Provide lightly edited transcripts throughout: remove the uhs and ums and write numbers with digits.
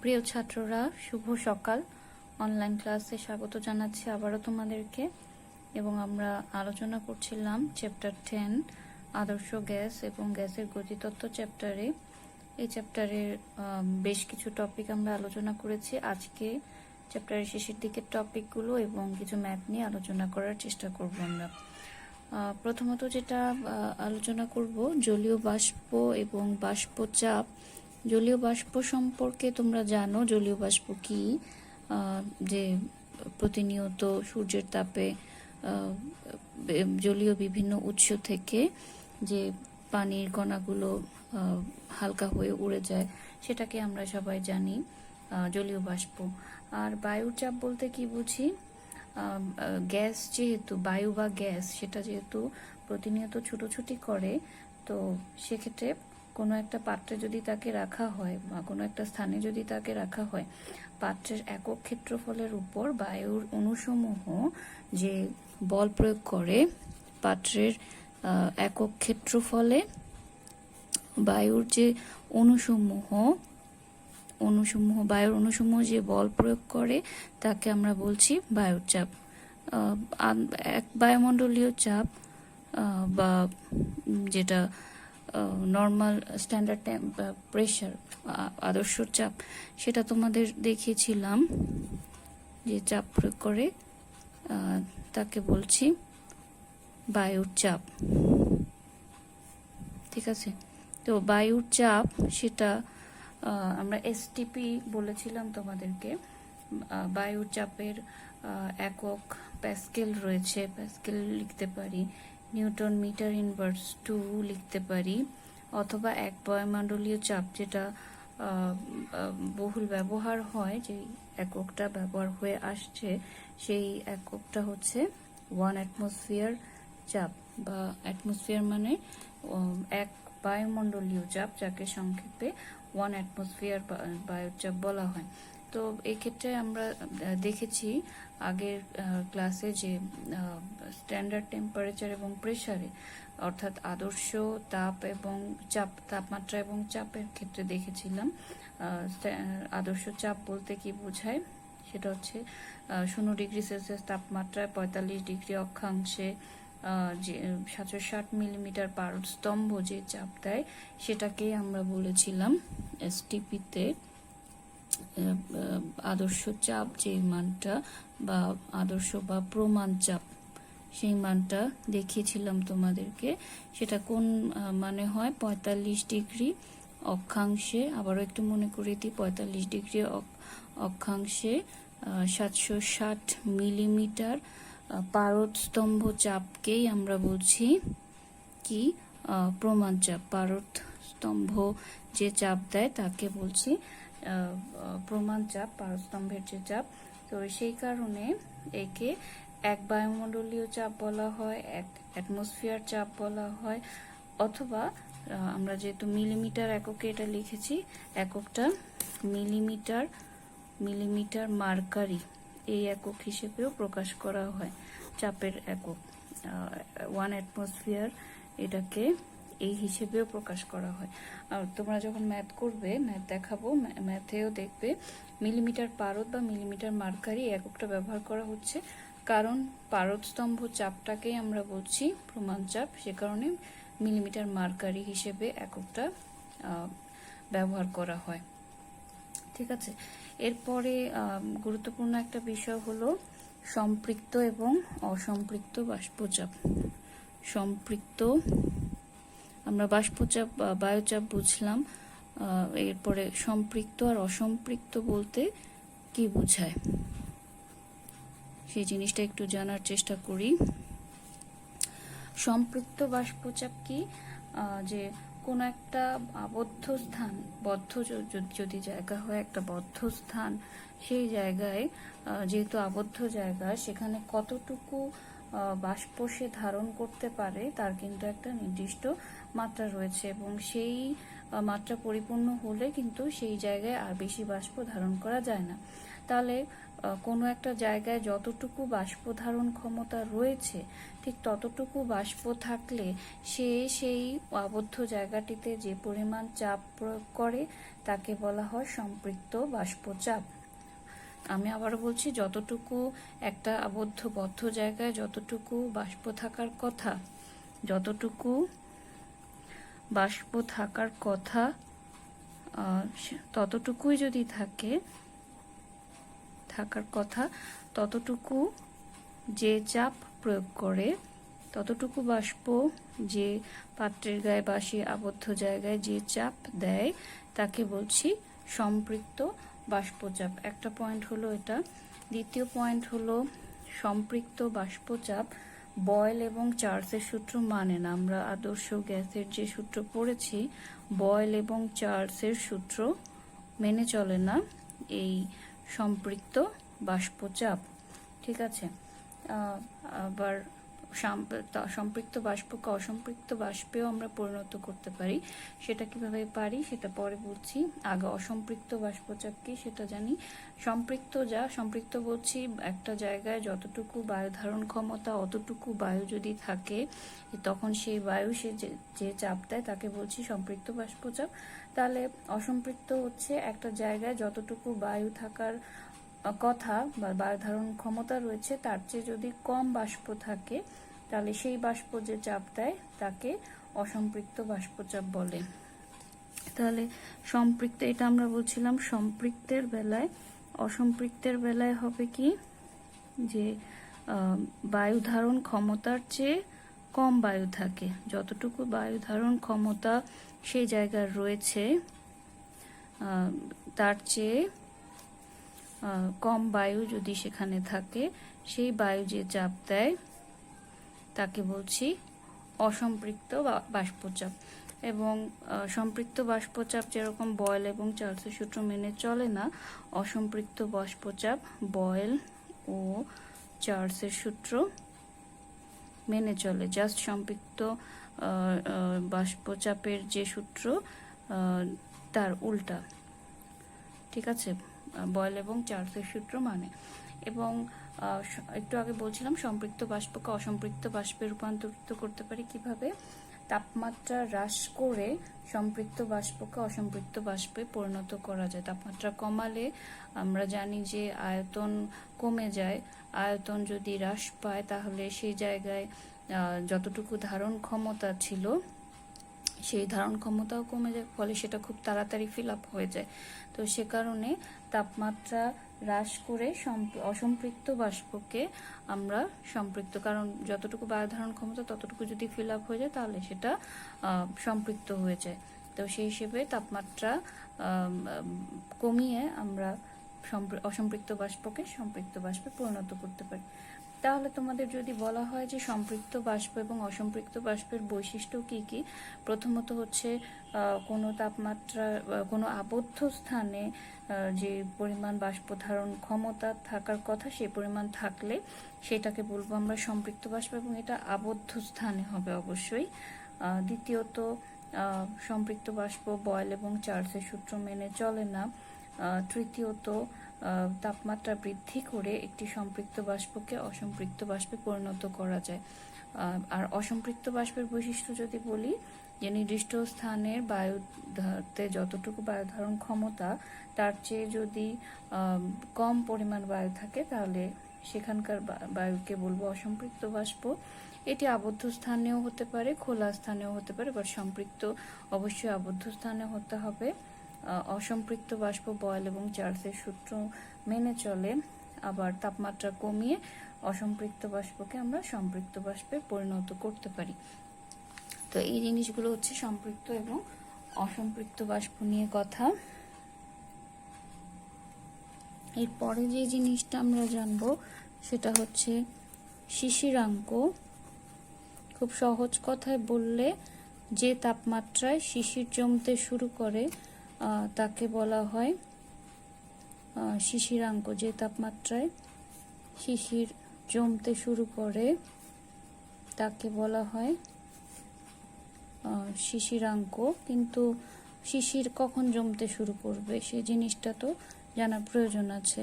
প্রিয় ছাত্ররা, শুভ সকাল। অনলাইন ক্লাসে স্বাগত জানাচ্ছি আবারও তোমাদেরকে। এবং আমরা আলোচনা করছিলাম চ্যাপ্টার 10 আদর্শ গ্যাস এবং গ্যাসের গতিতত্ত্ব চ্যাপ্টারে। এই চ্যাপ্টারের বেশ কিছু টপিক আমরা আলোচনা করেছি। আজকে চ্যাপ্টারের শেষের দিকের টপিকগুলো এবং কিছু ম্যাথ নিয়ে আলোচনা করার চেষ্টা করব আমরা। প্রথমত যেটা আলোচনা করব, জলীয় বাষ্প এবং বাষ্পচাপ। জলীয় বাষ্প সম্পর্কে তোমরা জানো জলীয় বাষ্প কি, যে প্রতিনিয়ত সূর্যের তাপে জলীয় বিভিন্ন উৎস থেকে যে পানির কণাগুলো হালকা হয়ে উড়ে যায়, সেটাকে আমরা সবাই জানি জলীয় বাষ্প। আর বায়ুর চাপ বলতে কি বুঝি? গ্যাস যেহেতু, বায়ু বা গ্যাস সেটা যেহেতু প্রতিনিয়ত ছুটোছুটি করে, তো সেক্ষেত্রে কোনো একটা পাত্রে যদি তাকে রাখা হয় বা কোনো একটা স্থানে যদি তাকে রাখা হয়, পাত্রের একক ক্ষেত্রফলের উপর বায়ুর অণুসমূহ যে বল প্রয়োগ করে, পাত্রের একক ক্ষেত্রফলে বায়ুর যে বায়ুর অণুসমূহ যে বল প্রয়োগ করে তাকে আমরা বলছি বায়ুর চাপ। এক বায়ুমণ্ডলীয় চাপ বা যেটা নর্মাল স্ট্যান্ডার্ড প্রেশার, আদর্শ চাপ, সেটা তোমাদের দেখিয়েছিলাম যে চাপ প্রয়োগ করে তাকে বলছি বায়ুর চাপ। ঠিক আছে, তো বায়ুর চাপ সেটা আমরা এসটিপি বলেছিলাম তোমাদেরকে। বায়ুর চাপের একক প্যাসকেল রয়েছে, প্যাসকেল লিখতে পারি, নিউটন মিটার ইনভার্স 2 লিখতে পারি, অথবা এক বায়ুমণ্ডলীয় চাপ যেটা বহুল ব্যবহার হয়, যে এককটা ব্যবহার হয়ে আসছে, সেই এককটা হচ্ছে 1 অ্যাটমসফিয়ার চাপ, বা অ্যাটমসফিয়ার মানে এক বায়ুমণ্ডলীয় চাপ, যাকে সংক্ষেপে 1 অ্যাটমসফিয়ার বায়ুর চাপ বলা হয়। তো এই ক্ষেত্রে আমরা দেখেছি আগের ক্লাসে যে স্ট্যান্ডার্ড টেম্পারেচার এবং প্রেসারে, অর্থাৎ আদর্শ তাপ এবং চাপ, তাপমাত্রা এবং চাপের ক্ষেত্রে দেখেছিলাম আদর্শ চাপ বলতে কি বোঝায়। সেটা হচ্ছে 0 ডিগ্রি সেলসিয়াস তাপমাত্রায় 45 ডিগ্রি অক্ষাংশে যে 760 মিলিমিটার পারদ স্তম্ভ যে চাপ দেয়, সেটাকেই আমরা বলেছিলাম এসটিপিতে আদর্শ চাপ, যে মানটা, বা আদর্শ বা প্রমাণ চাপ, সেই মানটা দেখিয়েছিলাম তোমাদেরকে। সেটা কোন মানে হয়? 45 ডিগ্রি অক্ষাংশে, আবারও একটু মনে করে দিই, 45 ডিগ্রি অক্ষাংশে 760 মিলিমিটার পারদ স্তম্ভ চাপকেই আমরা বলছি কি? প্রমাণ চাপ। পারদ স্তম্ভ যে চাপ দেয় তাকে বলছি প্রমাণ চাপ, পারস্তম্ভের যে চাপ। তো সেই কারণে একে এক বায়ুমণ্ডলীয় চাপ বলা হয়, এক অ্যাটমসফিয়ার চাপ বলা হয়, অথবা আমরা যেহেতু মিলিমিটার এককে এটা লিখেছি, এককটা মিলিমিটার মার্কারি, এই একক হিসেবেও প্রকাশ করা হয়। চাপের একক 1 অ্যাটমসফিয়ার, এটাকে এই হিসেবেও প্রকাশ করা হয়। আর তোমরা যখন ম্যাথ করবে, ম্যাথ দেখাবো, ম্যাথেও দেখবে মিলিমিটার পারদ বা মিলিমিটার মার্কারি এককটা ব্যবহার করা হচ্ছে, কারণ পারদ স্তম্ভ চাপটাকেই আমরা বলছি প্রমাণ চাপ, সে কারণে মিলিমিটার মার্কারি হিসেবে এককটা ব্যবহার করা হয়। ঠিক আছে, এরপরে গুরুত্বপূর্ণ একটা বিষয় হলো সম্পৃক্ত এবং অসম্পৃক্ত বাষ্পচাপ। সম্পৃক্ত, আমরা বাষ্পচাপ বা বায়ুচাপ বুঝলাম, এরপরে সম্পৃক্ত আর অসম্পৃক্ত বলতে কি বোঝায় সেই জিনিসটা একটু জানার চেষ্টা করি। সম্পৃক্ত বাষ্পচাপ কি? যে কোনো একটা আবদ্ধ স্থান, বদ্ধ যদি জায়গা হয়, একটা বদ্ধ স্থান, সেই জায়গায় যেহেতু আবদ্ধ জায়গা, সেখানে কতটুকু বাষ্প সে ধারণ করতে পারে তার কিন্তু একটা নির্দিষ্ট মাত্রা রয়েছে, এবং সেই মাত্রা পরিপূর্ণ হলে কিন্তু সেই জায়গায় আর বেশি বাষ্প ধারণ করা যায় না। তাহলে কোনো একটা জায়গায় যতটুকু বাষ্প ধারণ ক্ষমতা রয়েছে ঠিক ততটুকু বাষ্প থাকলে সে সেই আবদ্ধ জায়গাটিতে যে পরিমাণ চাপ প্রয়োগ করে তাকে বলা হয় সম্পৃক্ত বাষ্পচাপ। আমি আবার বলছি, যতটুকু একটা বদ্ধ জায়গায় যতটুকু বাষ্প থাকার কথা, যতটুকু বাষ্প থাকার কথা ততটুকুই যদি থাকার কথা ততটুকু যে চাপ প্রয়োগ করে, ততটুকু বাষ্প যে পাত্রের গায়ে বা সে আবদ্ধ জায়গায় যে চাপ দেয় তাকে বলছি সম্পৃক্ত বাষ্পচাপ। একটা পয়েন্ট হলো এটা। দ্বিতীয় পয়েন্ট হলো সম্পৃক্ত বাষ্পচাপ বয়েল এবং চার্লসের সূত্র মানে না। আমরা আদর্শ গ্যাসের যে সূত্র পড়েছি, বয়েল এবং চার্লসের সূত্র মেনে চলে না এই সম্পৃক্ত বাষ্পচাপ। ঠিক আছে, আবার সম্পৃক্ত বাষ্পকে অসম্পৃক্ত বাষ্পেও আমরা পরিণত করতে পারি। সেটা কিভাবে পারি সেটা পরে বলছি। আগে অসম্পৃক্ত বাষ্পচাপ কি সেটা জানি। সম্পৃক্ত বলছি একটা জায়গায় যতটুকু বায়ু ধারণ ক্ষমতা অতটুকু বায়ু যদি থাকে, তখন সেই বায়ু সে যে চাপ দেয় তাকে বলছি সম্পৃক্ত বাষ্পচাপ। তাহলে অসম্পৃক্ত হচ্ছে একটা জায়গায় যতটুকু বায়ু থাকার কথা বা বায়ু ধারণ ক্ষমতা রয়েছে তার চেয়ে যদি কম বাষ্প থাকে, তাহলে সেই বাষ্প যে চাপ দেয় তাকে অসম্পৃক্ত বাষ্পচাপ বলে। তাহলে সম্পৃক্ত, এটা আমরা বলছিলাম সম্পৃক্তের বেলায়। অসম্পৃক্তের বেলায় হবে কি, যে বায়ু ধারণ ক্ষমতার চেয়ে কম বায়ু থাকে। যতটুকু বায়ু ধারণ ক্ষমতা সেই জায়গার রয়েছে তার চেয়ে কম বায়ু যদি সেখানে থাকে, সেই বায়ু যে চাপ দেয় তাকে বলছি অসম্পৃক্ত বাষ্পচাপ। এবং সম্পৃক্ত বাষ্পচাপ যেরকম বয়েল এবং চার্লসের সূত্র মেনে চলে না, অসম্পৃক্ত বাষ্পচাপ বয়েল ও চার্লসের সূত্র মেনে চলে। জাস্ট সম্পৃক্ত বাষ্পচাপের যে সূত্র তার উল্টা। ঠিক আছে, বয়েল এবং চার্লসের সূত্র মানে। এবং একটু আগে বলছিলাম সম্পৃক্ত বাষ্পকে অসম্পৃক্ত বাষ্পে রূপান্তরিত করতে পারি কিভাবে। তাপমাত্রা হ্রাস করে সম্পৃক্ত বাষ্পকে অসম্পৃক্ত বাষ্পে পরিণত করা যায়। তাপমাত্রা কমালে আমরা জানি যে আয়তন কমে যায়। আয়তন যদি হ্রাস পায় তাহলে সেই জায়গায় যতটুকু ধারণ ক্ষমতা ছিল সেই ধারণ ক্ষমতাও কমে যায়, ফলে সেটা খুব তাড়াতাড়ি ফিল আপ হয়ে যায়। তো সে কারণে তাপমাত্রা হ্রাস করে অসম্পৃক্ত বাষ্পকে আমরা সম্পৃক্ত, কারণ যতটুকু বায়ু ধারণ ক্ষমতা ততটুকু যদি ফিল আপ হয়ে যায় তাহলে সেটা সম্পৃক্ত হয়ে যায়। তো সেই হিসেবে তাপমাত্রা কমিয়ে আমরা অসম্পৃক্ত বাষ্পকে সম্পৃক্ত বাষ্পে পরিণত করতে পারি। তাহলে তোমাদের যদি বলা হয় যে সম্পৃক্ত বাষ্প এবং অসম্পৃক্ত বাষ্পের বৈশিষ্ট্য কি কি, প্রথমত হচ্ছে কোনো তাপমাত্রা কোনো আবদ্ধ স্থানে যে পরিমাণ বাষ্প ধারণ ক্ষমতা থাকার কথা সেই পরিমাণ থাকলে সেটাকে বলবো আমরা সম্পৃক্ত বাষ্প, এবং এটা আবদ্ধ স্থানে হবে অবশ্যই। দ্বিতীয়ত সম্পৃক্ত বাষ্প বয়েল এবং চার্লসের সূত্র মেনে চলে না। তৃতীয়ত তাপমাত্রা বৃদ্ধি করে একটি সম্পৃক্ত বাষ্পকে অসম্পৃক্ত বাষ্পে পরিণত করা যায়। আর অসম্পৃক্ত বাষ্পের বৈশিষ্ট্য যদি বলি, যে নির্দিষ্ট স্থানের বায়ুতে যতটুকু বায়ু ধারণ ক্ষমতা তার চেয়ে যদি কম পরিমাণ বায়ু থাকে তাহলে সেখানকার বায়ুকে বলবো অসম্পৃক্ত বাষ্প। এটি আবদ্ধ স্থানেও হতে পারে, খোলা স্থানেও হতে পারে, বাট সম্পৃক্ত অবশ্যই আবদ্ধ স্থানে হতে হবে। অসম্পৃক্ত বাষ্প বয়েল এবং চার্লসের সূত্র মেনে চলে। আবার তাপমাত্রা কমিয়ে অসম্পৃক্ত বাষ্পকে আমরা সম্পৃক্ত বাষ্পে পরিণত করতে পারি। তো এই জিনিসগুলো হচ্ছে সম্পৃক্ত এবং অসম্পৃক্ত বাষ্প নিয়ে কথা। এরপরে যে জিনিসটা আমরা জানবো সেটা হচ্ছে শিশিরাঙ্ক। খুব সহজ কথায় বললে, যে তাপমাত্রায় শিশির জমতে শুরু করে তাকে বলা হয় শিশিরাঙ্ক। যে তাপমাত্রায় শিশির জমতে শুরু করে তাকে বলা হয় শিশিরাঙ্ক। কিন্তু শিশির কখন জমতে শুরু করবে সেই জিনিসটা তো জানার প্রয়োজন আছে।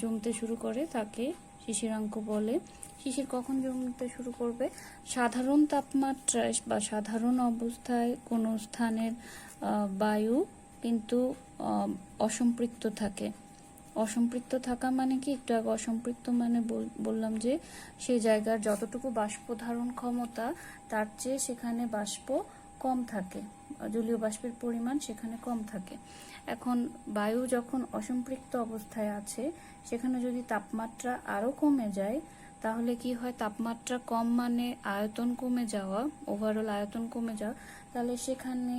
জমতে শুরু করে তাকে শিশিরাঙ্ক বলে। শিশির কখন জমতে শুরু করবে? সাধারণ তাপমাত্রায় বা সাধারণ অবস্থায় কোনো স্থানের বায়ু কিন্তু অসম্পৃক্ত থাকে। অসম্পৃক্ত থাকা মানে কি? একটু আগে অসম্পৃক্ত মানে বললাম যে সেই জায়গার যতটুকু বাষ্প ধারণ ক্ষমতা তার চেয়ে সেখানে বাষ্প কম থাকে, জলীয় বাষ্পের পরিমাণ সেখানে কম থাকে। এখন বায়ু যখন অসম্পৃক্ত অবস্থায় আছে সেখানে যদি তাপমাত্রা আরো কমে যায় তাহলে কি হয়? তাপমাত্রা কম মানে আয়তন কমে যাওয়া, ওভারঅল আয়তন কমে যাওয়া। তাহলে সেখানে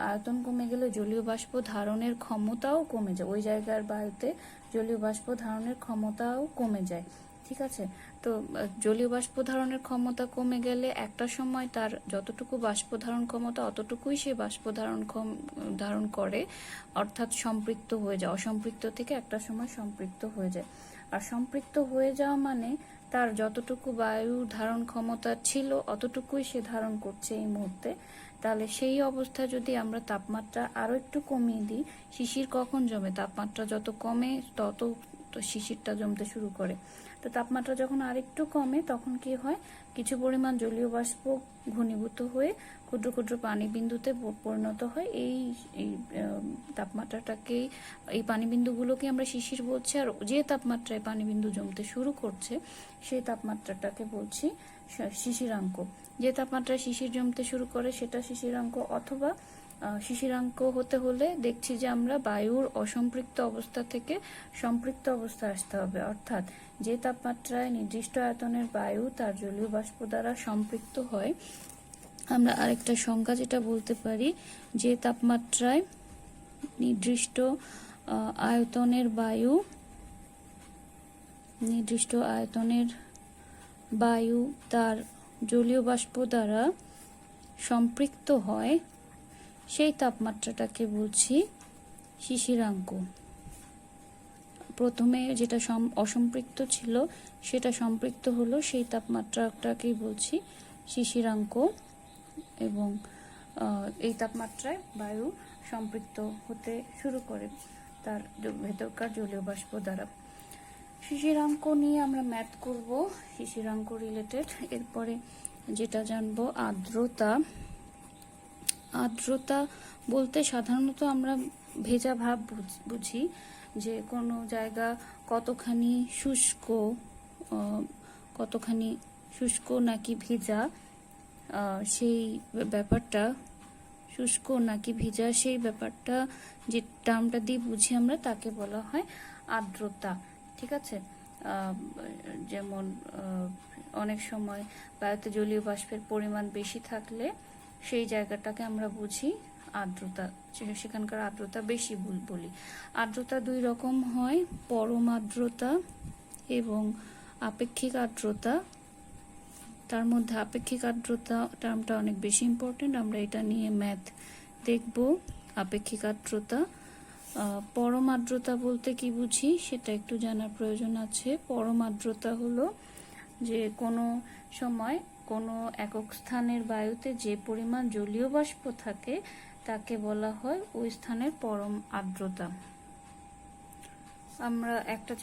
আয়তন কমে গেলে জলীয় বাষ্প ধারণের ক্ষমতাও কমে যায়, ওই জায়গার বায়ুতে জলীয় বাষ্প ধারণের ক্ষমতাও কমে যায়। ঠিক আছে? তো জলীয় বাষ্প ধারণের ক্ষমতা কমে গেলে একটা সময় তার যতটুকু বাষ্প ধারণ ক্ষমতা অতটুকুই সে বাষ্প ধারণ করে, অর্থাৎ সম্পৃক্ত হয়ে যায়। অসম্পৃক্ত থেকে একটা সময় সম্পৃক্ত হয়ে যায়। আর সম্পৃক্ত হয়ে যাওয়া মানে তার যতটুকু বায়ু ধারণ ক্ষমতা ছিল অতটুকুই সে ধারণ করছে এই মুহূর্তে। তাহলে সেই অবস্থায় যদি আমরা তাপমাত্রা আরো একটু কমিয়ে দিই, শিশির কখন জমে? তাপমাত্রা যত কমে তত শিশিরটা জমতে শুরু করে। তো তাপমাত্রা যখন আরেকটু কমে তখন কি হয়? কিছু পরিমাণ জলীয় বাষ্প ঘনীভূত হয়ে ক্ষুদ্র ক্ষুদ্র পানিবিন্দুতে পরিণত হয়। এই তাপমাত্রাটাকেই, এই পানিবিন্দুগুলোকে আমরা শিশির বলছি। আর যে তাপমাত্রায় পানিবিন্দু জমতে শুরু করছে সেই তাপমাত্রাটাকে বলছি শিশিরাঙ্ক। যে তাপমাত্রায় শিশির জমতে শুরু করে সেটা শিশিরাঙ্ক। অথবা শিশিরাঙ্ক হতে হলে দেখছি যে আমরা বায়ুর অসম্পৃক্ত অবস্থা থেকে সম্পৃক্ত অবস্থায় আসতে হবে, অর্থাৎ যে তাপমাত্রায় নির্দিষ্ট আয়তনের বায়ু তার জলীয় বাষ্প দ্বারা সম্পৃক্ত হয়। আমরা আরেকটা সংজ্ঞা যেটা বলতে পারি, যে তাপমাত্রায় নির্দিষ্ট আয়তনের বায়ু তার জলীয় বাষ্প দ্বারা সম্পৃক্ত হয় সেই তাপমাত্রাটাকে বলছি শিশিরাঙ্ক। প্রথমে যেটা অসম্পৃক্ত ছিল সেটা সম্পৃক্ত হলো, সেই তাপমাত্রাটাকেই বলছি শিশিরাঙ্ক। এবং এই তাপমাত্রায় বায়ু সম্পৃক্ত হতে শুরু করে তার ভেতরকার জলীয় বাষ্প দ্বারা। শিশিরাঙ্ক নিয়ে আমরা ম্যাথ করব, শিশিরাঙ্ক রিলেটেড। এরপরে যেটা জানবো আর্দ্রতা। আর্দ্রতা বলতে সাধারণত আমরা ভেজা ভাব বুঝি, যে কোনো জায়গা কতখানি শুষ্ক নাকি ভেজা, সেই ব্যাপারটা, শুষ্ক নাকি ভেজা সেই ব্যাপারটা যে টার্মটা দিয়ে বুঝি আমরা তাকে বলা হয় আর্দ্রতা। ঠিক আছে? যেমন অনেক সময় বায়ুতে জলীয় বাষ্পের পরিমাণ বেশি থাকলে সেই জায়গাটাকে আমরা বুঝি আর্দ্রতা, সেখানকার আর্দ্রতা বেশি বলি। আর্দ্রতা দুই রকম হয়, পরম আর্দ্রতা এবং আপেক্ষিক আর্দ্রতা। তার মধ্যে আপেক্ষিক আর্দ্রতা টার্মটা অনেক বেশি ইম্পর্টেন্ট, আমরা এটা নিয়ে ম্যাথ দেখব। আপেক্ষিক আর্দ্রতা। পরম আর্দ্রতা বলতে কি বুঝি সেটা একটু জানার প্রয়োজন আছে। পরম আর্দ্রতা হলো যে কোনো সময় কোনো একক স্থানের বায়ুতে যে পরিমাণ জলীয় বাষ্প থাকে তাকে বলা হয় ওই স্থানের পরম আর্দ্রতা। আমরা একটা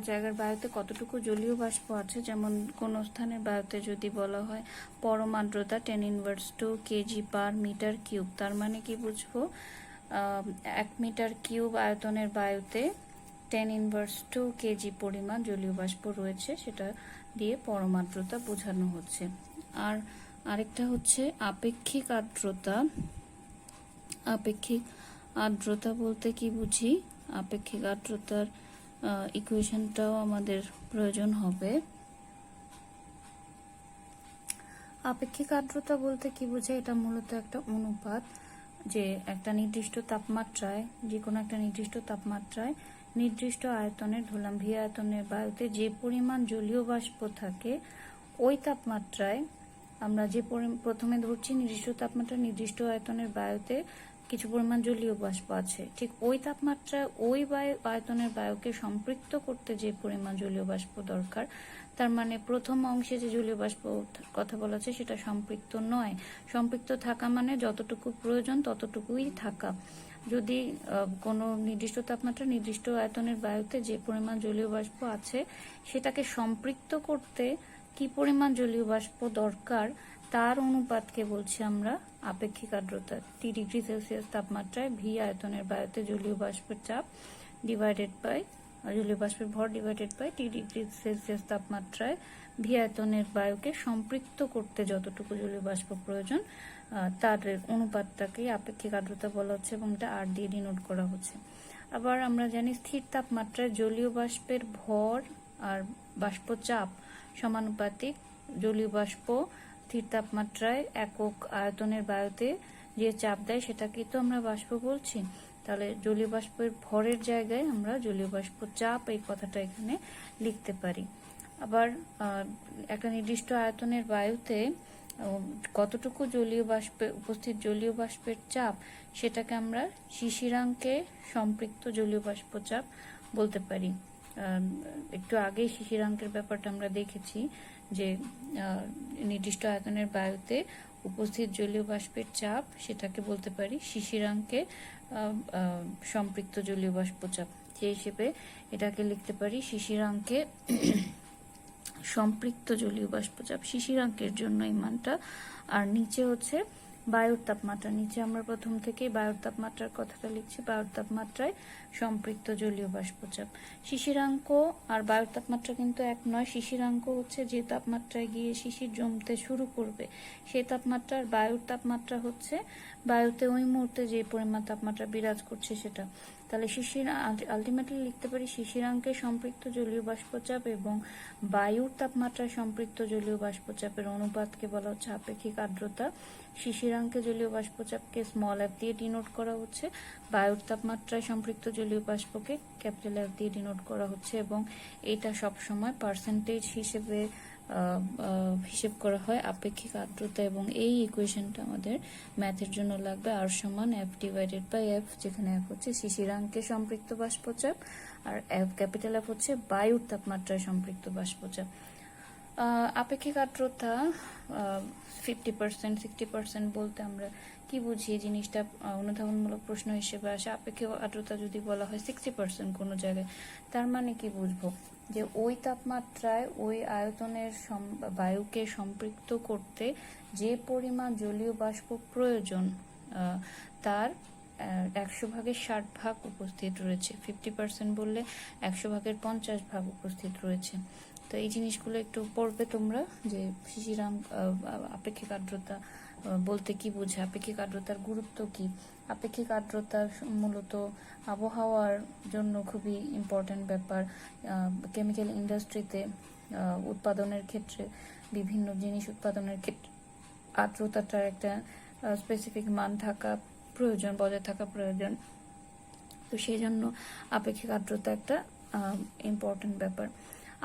জায়গার বায়ুতে কতটুকু জলীয় বাষ্প আছে, যেমন কোনো স্থানের বায়ুতে যদি বলা হয় পরম আর্দ্রতা 10⁻² kg/m³, তার মানে কি বুঝবো? 1 মিটার কিউব আয়তনের বায়ুতে 10⁻² kg পরিমাণ জলীয় বাষ্প রয়েছে, সেটা দিয়ে পরম আর্দ্রতা বোঝানো হচ্ছে। আর আরেকটা হচ্ছে আপেক্ষিক আর্দ্রতা। আপেক্ষিক আর্দ্রতা বলতে কি বুঝি? আপেক্ষিক আর্দ্রতার ইকুয়েশনটাও আমাদের প্রয়োজন হবে। আপেক্ষিক আর্দ্রতা বলতে কি বোঝায়? এটা মূলত একটা অনুপাত, যে একটা নির্দিষ্ট তাপমাত্রায়, যে কোনো একটা নির্দিষ্ট তাপমাত্রায় নির্দিষ্ট আয়তনের, ধরলাম ভি আয়তনের বায়ুতে যে পরিমাণ জলীয় বাষ্প থাকে ওই তাপমাত্রায় আমরা যে প্রথমে ধরছি নির্দিষ্ট তাপমাত্রা নির্দিষ্ট আয়তনের বায়ুতে কিছু পরিমাণ জলীয় বাষ্প আছে, ঠিক ওই তাপমাত্রায় ওই আয়তনের বায়ুকে সম্পৃক্ত করতে যে পরিমাণ জলীয় বাষ্প দরকার, তার মানে প্রথম অংশে যে জলীয় বাষ্প কথা বলা আছে সেটা সম্পৃক্ত নয়। সম্পৃক্ত থাকা মানে যতটুকু প্রয়োজন ততটুকুই থাকা। যদি কোনো নির্দিষ্ট তাপমাত্রা নির্দিষ্ট আয়তনের বায়ুতে যে পরিমাণ জলীয় বাষ্প আছে সেটাকে সম্পৃক্ত করতে কি পরিমাণ জলীয় বাষ্প দরকার তার অনুপাতকে বলছি আমরা আপেক্ষিক আর্দ্রতা। 3°C তাপমাত্রায় ভি আয়তনের বায়ুতে জলীয় বাষ্পের চাপ ডিভাইডেড বাই জলীয় বাষ্পের ভর ডিভাইডেড বাই 3°C তাপমাত্রায় ভি আয়তনের বায়ুকে সম্পৃক্ত করতে যতটুকু জলীয় বাষ্প প্রয়োজন তার অনুপাতটাকেই আপেক্ষিক আর্দ্রতা বলা হচ্ছে এবং এটা আর দিয়ে ডিনোট করা হচ্ছে। আবার আমরা জানি স্থির তাপমাত্রায় জলীয় বাষ্পের ভর আর বাষ্প চাপ সমানুপাতিক। জলীয় বাষ্প স্থির তাপমাত্রায় একক আয়তনের বায়ুতে যে চাপ দেয় সেটাকে তো আমরা বাষ্প বলছি, তাহলে জলীয় বাষ্পের ভরের জায়গায় আমরা জলীয় বাষ্প চাপ এই কথাটা এখানে লিখতে পারি। আবার একটা নির্দিষ্ট আয়তনের বায়ুতে কতটুকু জলীয় বাষ্পে উপস্থিত জলীয় বাষ্পের চাপ সেটাকে আমরা শিশিরাঙ্কে সম্পৃক্ত জলীয় বাষ্প চাপ বলতে পারি। একটু আগেই শিশিরাঙ্কের ব্যাপারটা আমরা দেখেছি যে নির্দিষ্ট আয়তনের বায়ুতে উপস্থিত জলীয় বাষ্পের চাপ সেটাকে বলতে পারি শিশিরাঙ্কে সম্পৃক্ত জলীয় বাষ্প চাপ। সেই হিসেবে এটাকে লিখতে পারি শিশিরাঙ্কে সম্পৃক্ত জলীয় বাষ্পচাপ শিশিরাঙ্কের জন্য এই মানটা। আর নিচে হচ্ছে বায়ুর তাপমাত্রা, নিচে আমরা প্রথম থেকেই বায়ুর তাপমাত্রার কথাটা লিখছি। বায়ুর তাপমাত্রায় সম্পৃক্ত জলীয় বাষ্পচাপ। শিশিরাঙ্ক আর বায়ুর তাপমাত্রা কিন্তু এক নয়। শিশিরাঙ্ক হচ্ছে যে তাপমাত্রায় গিয়ে শিশির জমতে শুরু করবে সেই তাপমাত্রা, আর বায়ুর তাপমাত্রা হচ্ছে বায়ুতে ওই মুহূর্তে যে পরিমাণ তাপমাত্রা বিরাজ করছে সেটা। তাহলে আলটিমেটলি লিখতে পারি শিশিরাঙ্কে সম্পৃক্ত জলীয় বাষ্পচাপ এবং বায়ুর তাপমাত্রায় সম্পৃক্ত জলীয় বাষ্পচাপের অনুপাতকে বলা হচ্ছে আপেক্ষিক আর্দ্রতা। শিশিরাঙ্কে জলীয় বাষ্পচাপকে স্মল এফ দিয়ে ডিনোট করা হচ্ছে, বায়ুর তাপমাত্রায় সম্পৃক্ত জলীয় বাষ্পকে ক্যাপিটাল এফ দিয়ে ডিনোট করা হচ্ছে এবং এটা সবসময় পার্সেন্টেজ হিসেবে হিসেব করা হয় আপেক্ষিক আর্দ্রতা। এবং এই ইকুয়েশনটা আমাদের ম্যাথের জন্য লাগবে আর সমান এফ ডিভাইডেড বাই এফ, যেখানে এফ হচ্ছে শিশিরাঙ্কে সম্পৃক্ত বাষ্পচাপ আর এফ ক্যাপিটাল এফ হচ্ছে বায়ুর তাপমাত্রায় সম্পৃক্ত বাষ্পচাপ। আপেক্ষিক আর্দ্রতা 50% 60% বলতে আমরা কি বুঝি? জিনিসটা অনুধাবনমূলক প্রশ্ন হিসেবে আসে। আপেক্ষিক আর্দ্রতা যদি বলা হয় 60% কোনো জায়গায়, তার মানে কি বুঝবো? যে ওই তাপমাত্রায় ওই আয়তনের বায়ুকে সম্পৃক্ত করতে যে পরিমাণ জলীয় বাষ্প প্রয়োজন তার 100/60 উপস্থিত রয়েছে। 50% বললে 100/50 উপস্থিত রয়েছে। তো এই জিনিসগুলো একটু পড়বে তোমরা, যে শিশিরাঙ্ক আপেক্ষিক আর্দ্রতা বলতে কি বোঝে, আপেক্ষিক আর্দ্রতার গুরুত্ব কি। আপেক্ষিক আর্দ্রতা মূলত আবহাওয়ার জন্য খুবই ইম্পর্টেন্ট ব্যাপার। কেমিক্যাল ইন্ডাস্ট্রিতে উৎপাদনের ক্ষেত্রে, বিভিন্ন জিনিস উৎপাদনের ক্ষেত্রে আর্দ্রতাটার একটা স্পেসিফিক মান থাকা প্রয়োজন, বজায় থাকা প্রয়োজন। তো সেই জন্য আপেক্ষিক আর্দ্রতা একটা ইম্পর্টেন্ট ব্যাপার।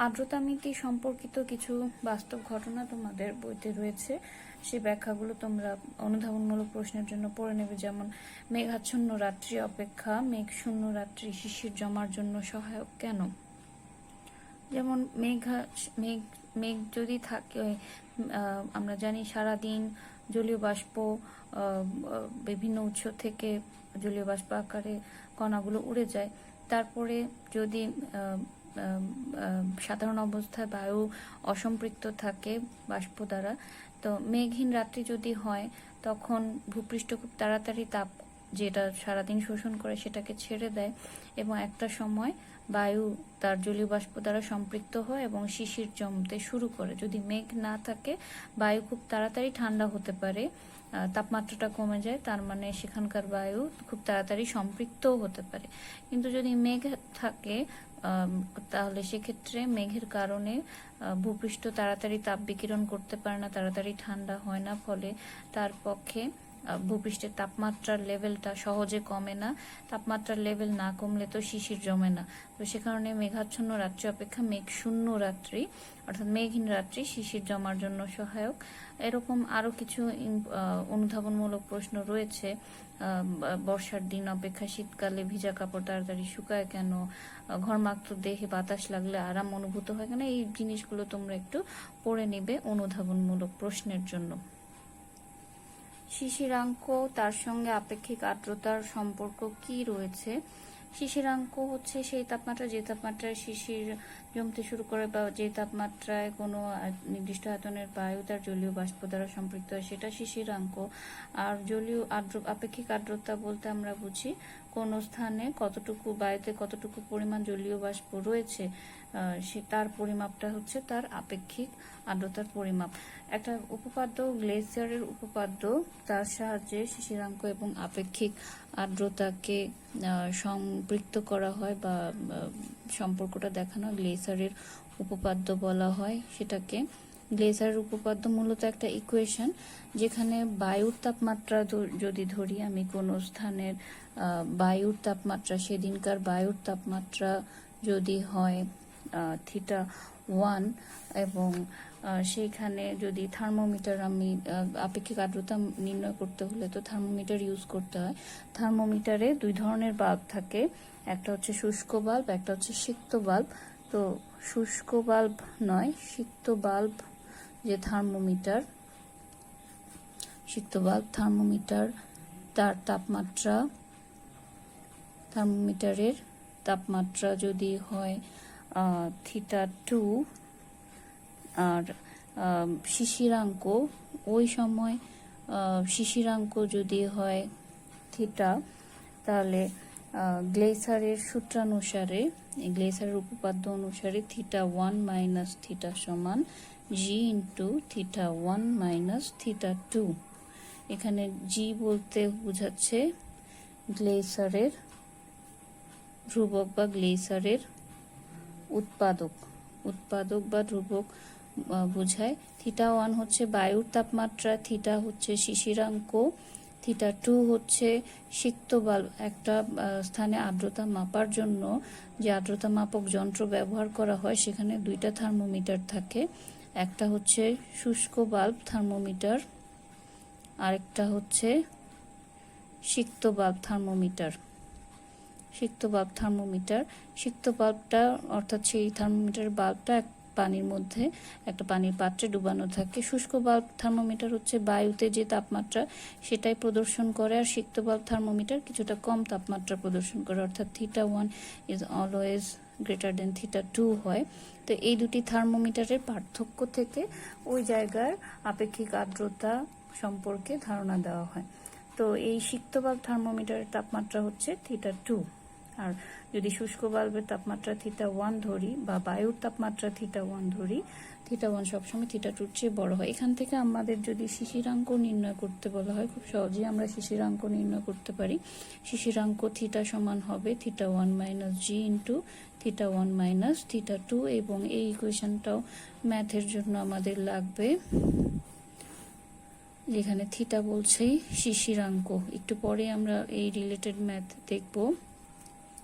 আর্দ্রতা মিতি সম্পর্কিত কিছু বাস্তব ঘটনা তোমাদের বইতে রয়েছে, সেই ব্যাখ্যাগুলো তোমরা অনুধাবনমূলক প্রশ্নের জন্য পড়ে নেবে। যেমন মেঘাচ্ছন্ন রাত্রি অপেক্ষা মেঘশূন্য রাত্রি শিশির জমার জন্য সহায়ক কেন? যেমন মেঘ যদি থাকে, আমরা জানি সারাদিন জলীয় বাষ্প বিভিন্ন উৎস থেকে জলীয় বাষ্প আকারে কণাগুলো উড়ে যায়। তারপরে যদি সাধারণ অবস্থায় বায়ু অসম্পৃক্ত থাকে বাষ্প দ্বারা, তো মেঘহীন রাত্রি যদি হয় তখন ভূপৃষ্ঠ খুব তাড়াতাড়ি তাপ যেটা সারাদিন শোষণ করে সেটাকে ছেড়ে দেয় এবং একটা সময় বায়ু তার জলীয় বাষ্প দ্বারা সম্পৃক্ত হয় এবং শিশির জমতে শুরু করে। যদি মেঘ না থাকে বায়ু খুব তাড়াতাড়ি ঠান্ডা হতে পারে, তাপমাত্রাটা কমে যায়, তার মানে সেখানকার বায়ু খুব তাড়াতাড়ি সম্পৃক্তও হতে পারে। কিন্তু যদি মেঘ থাকে তাহলে সেক্ষেত্রে মেঘের কারণে ভূপৃষ্ঠ তাড়াতাড়ি তাপ বিকিরণ করতে পারে না, তাড়াতাড়ি ঠান্ডা হয় না, ফলে তার পক্ষে ভূপৃষ্ঠের তাপমাত্রার লেভেলটা সহজে কমে না। তাপমাত্রার লেভেল না কমলে তো শিশির জমে না। তো সে কারণে মেঘাচ্ছন্ন রাত্রি অপেক্ষা মেঘশূন্য রাত্রি অর্থাৎ মেঘহীন রাত্রি শিশির জমার জন্য সহায়ক। এরকম আরো কিছু অনুধাবনমূলক প্রশ্ন রয়েছে। বর্ষার দিন অপেক্ষা শীতকালে ভিজা কাপড় তাড়াতাড়ি শুকায় কেন? ঘর্মাক্ত দেহে বাতাস লাগলে আরাম অনুভূত হয় কেন? এই জিনিসগুলো তোমরা একটু পড়ে নিবে অনুধাবনমূলক প্রশ্নের জন্য। শিশিরাঙ্ক তার সঙ্গে আপেক্ষিক আর্দ্রতার সম্পর্ক কি রয়েছে? শিশিরাঙ্ক হচ্ছে সেই তাপমাত্রা যে তাপমাত্রায় শিশির জমতে শুরু করে বা যে তাপমাত্রায় কোনো নির্দিষ্ট আয়তনের বায়ু তার জলীয় বাষ্প দ্বারা সম্পৃক্ত হয় সেটা শিশিরাঙ্ক। আর জলীয় আপেক্ষিক আর্দ্রতা বলতে আমরা বুঝি কোন স্থানে কতটুকু বায়ুতে কতটুকু পরিমাণ জলীয় বাষ্প রয়েছে সে তার পরিমাপটা হচ্ছে তার আপেক্ষিক আর্দ্রতার পরিমাপ। একটা উপপাদ্য গ্লেসিয়ারের উপপাদ্য, তার সাহায্যে শিশিরাঙ্ক এবং আপেক্ষিক আর্দ্রতাকে সম্পৃক্ত করা হয় বা সম্পর্কটা দেখানো গ্লেসিয়ারের উপপাদ্য বলা হয় সেটাকে। গ্লেসিয়ারের উপপাদ্য মূলত একটা ইকুয়েশন, যেখানে বায়ুর তাপমাত্রা যদি ধরি আমি কোনো স্থানের বায়ুর তাপমাত্রা, সেদিনকার বায়ুর তাপমাত্রা যদি হয় θ1 এবং সেইখানে যদি থার্মোমিটার আমি আপেক্ষিক আর্দ্রতা নির্ণয় করতে হলে তো থার্মোমিটার ইউজ করতে হয়। থার্মোমিটারে দুই ধরনের বাল্ব থাকে, একটা হচ্ছে শুষ্ক বাল্ব, একটা হচ্ছে সিক্ত বাল্ব। তো শুষ্ক বাল্ব নয়, সিক্ত বাল্ব যে থার্মোমিটার, সিক্ত বাল্ব থার্মোমিটার, তার তাপমাত্রা, থার্মোমিটারের তাপমাত্রা যদি হয় θ2 আর শিশিরাঙ্ক ওই সময় শিশিরাঙ্ক যদি হয় থিটা, তাহলে গ্লেসারের সূত্রানুসারে, গ্লেসারের উপপাদ্য অনুসারে θ1 মাইনাস থিটা সমান জি ইন্টু θ1 মাইনাস θ2। এখানে জি বলতে বোঝাচ্ছে গ্লেসারের ধ্রুবক বা গ্লেসারের উৎপাদক বা ধ্রুবক বোঝায়। θ1 হচ্ছে বায়ুর তাপমাত্রা, থিটা হচ্ছে শিশিরাঙ্ক, θ2 হচ্ছে সিক্ত বাল্ব। একটা স্থানে আর্দ্রতা মাপার জন্য যে আর্দ্রতা মাপক যন্ত্র ব্যবহার করা হয় সেখানে দুইটা থার্মোমিটার থাকে, একটা হচ্ছে শুষ্ক বাল্ব থার্মোমিটার, আরেকটা হচ্ছে সিক্ত বাল্ব থার্মোমিটার। সিক্ত বাল্ব থার্মোমিটার, সিক্ত বাল্বটা অর্থাৎ সেই থার্মোমিটারের বাল্বটা পানির মধ্যে একটা পানির পাত্রে ডুবানো থাকে। শুষ্ক বাল্ব থার্মোমিটার হচ্ছে বায়ুতে যে তাপমাত্রা সেটাই প্রদর্শন করে, আর সিক্ত বাল্ব থার্মোমিটার কিছুটা কম তাপমাত্রা প্রদর্শন করে, অর্থাৎ θ1 ইজ অলওয়েজ গ্রেটার দেন θ2 হয়। তো এই দুটি থার্মোমিটারের পার্থক্য থেকে ওই জায়গার আপেক্ষিক আর্দ্রতা সম্পর্কে ধারণা দেওয়া হয়। তো এই সিক্ত বাল্ব থার্মোমিটারের তাপমাত্রা হচ্ছে θ2, আর যদি শুষ্ক বাল্বের তাপমাত্রা θ1 ধরি বা বায়ুর তাপমাত্রা θ1 ধরি, θ1 সবসময় θ2-র চেয়ে বড় হয়। এখান থেকে আমাদের যদি শিশিরাঙ্ক নির্ণয় করতে বলা হয়, খুব সহজেই আমরা শিশিরাঙ্ক নির্ণয় করতে পারি। শিশিরাঙ্ক থিটা সমান হবে θ1 মাইনাস জি ইন্টু θ1 মাইনাস θ2, এবং এই ইকুয়েশনটাও ম্যাথের জন্য আমাদের লাগবে, যেখানে থিটা বলছে শিশিরাঙ্ক। একটু পরে আমরা এই রিলেটেড ম্যাথ দেখব।